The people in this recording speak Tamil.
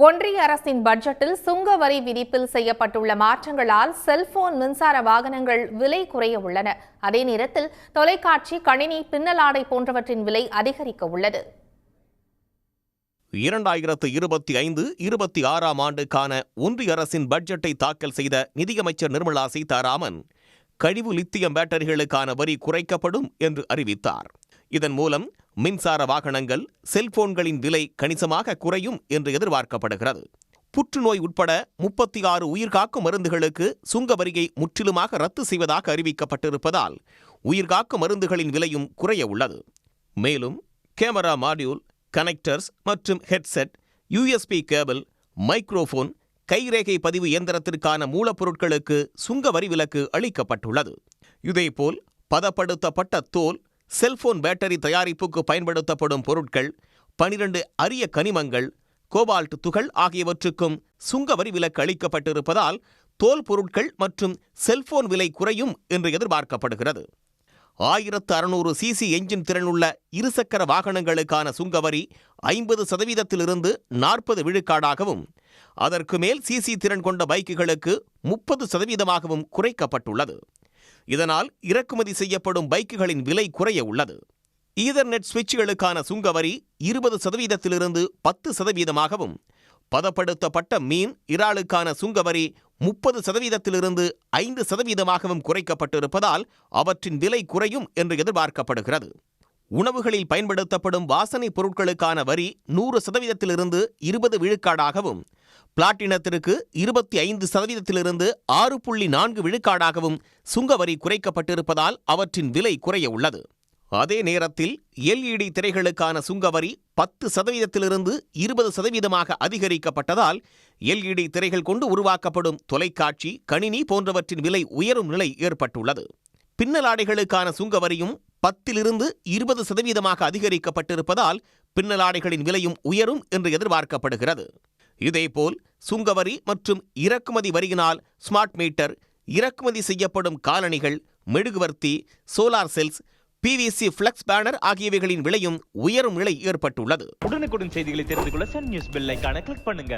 ஒன்றிய அரசின் பட்ஜெட்டில் சுங்க வரி விதிப்பில் செய்யப்பட்டுள்ள மாற்றங்களால் செல்போன் மின்சார வாகனங்கள் விலை குறைய உள்ளன. அதே நேரத்தில் தொலைக்காட்சி, கணினி, பின்னலாடை போன்றவற்றின் விலை அதிகரிக்க உள்ளது. 2025-26 ஆண்டுக்கான ஒன்றிய அரசின் பட்ஜெட்டை தாக்கல் செய்த நிதியமைச்சர் நிர்மலா சீதாராமன் கழிவு லித்தியம் பேட்டரிகளுக்கான வரி குறைக்கப்படும் என்று அறிவித்தார். இதன் மூலம் மின்சார வாகனங்கள், செல்போன்களின் விலை கணிசமாக குறையும் என்று எதிர்பார்க்கப்படுகிறது. புற்றுநோய் உட்பட 36 உயிர்காக்கும் மருந்துகளுக்கு சுங்க வரியை முற்றிலுமாக ரத்து செய்வதாக அறிவிக்கப்பட்டிருப்பதால் உயிர்காக்கும் மருந்துகளின் விலையும் குறைய உள்ளது. மேலும் கேமரா மாடியூல், கனெக்டர்ஸ் மற்றும் ஹெட்செட், USB கேபிள், மைக்ரோஃபோன், கைரேகை பதிவு இயந்திரத்திற்கான மூலப்பொருட்களுக்கு சுங்க வரி விலக்கு அளிக்கப்பட்டுள்ளது. இதேபோல் பதப்படுத்தப்பட்ட தோல், செல்போன் பேட்டரி தயாரிப்புக்கு பயன்படுத்தப்படும் பொருட்கள், 12 அரிய கனிமங்கள், கோபால்ட் துகள் ஆகியவற்றுக்கும் சுங்க வரி விலக்கு அளிக்கப்பட்டிருப்பதால் தோல் பொருட்கள் மற்றும் செல்போன் விலை குறையும் என்று எதிர்பார்க்கப்படுகிறது. 1600 சிசி என்ஜின் திறனுள்ள இருசக்கர வாகனங்களுக்கான சுங்கவரி 50% 40 விழுக்காடாகவும், அதற்கு மேல் சிசி திறன் கொண்ட பைக்குகளுக்கு 30% குறைக்கப்பட்டுள்ளது. இதனால் இறக்குமதி செய்யப்படும் பைக்குகளின் விலை குறைய உள்ளது. ஈதர்நெட் சுவிட்சுகளுக்கான சுங்கவரி 20% 10%, பதப்படுத்தப்பட்ட மீன், இறாலுக்கான சுங்கவரி 30% 5% குறைக்கப்பட்டிருப்பதால் அவற்றின் விலை குறையும் என்று எதிர்பார்க்கப்படுகிறது. உணவுகளில் பயன்படுத்தப்படும் வாசனை பொருட்களுக்கான வரி 100% 20 விழுக்காடாகவும், பிளாட்டினத்திற்கு 25% 6.4 விழுக்காடாகவும் சுங்கவரி குறைக்கப்பட்டிருப்பதால் அவற்றின் விலை குறைய உள்ளது. அதே நேரத்தில் LED திரைகளுக்கான சுங்கவரி 10% 20% அதிகரிக்கப்பட்டதால் LED திரைகள் கொண்டு உருவாக்கப்படும் தொலைக்காட்சி, கணினி போன்றவற்றின் விலை உயரும் நிலை ஏற்பட்டுள்ளது. பின்னலாடைகளுக்கான சுங்கவரியும் 10% 20% அதிகரிக்கப்பட்டிருப்பதால் பின்னலாடைகளின் விலையும் உயரும் என்று எதிர்பார்க்கப்படுகிறது. இதேபோல் சுங்கவரி மற்றும் இறக்குமதி வரியினால் ஸ்மார்ட் மீட்டர், இறக்குமதி செய்யப்படும் காலணிகள், மெழுகுவர்த்தி, solar cells, PVC flex banner ஆகியவைகளின் விலையும் உயரும் நிலை ஏற்பட்டுள்ளது. உடனுக்குடன் செய்திகளை தெரிந்து கொள்ள சன் நியூஸ் பெல் ஐகானை கிளிக் பண்ணுங்க.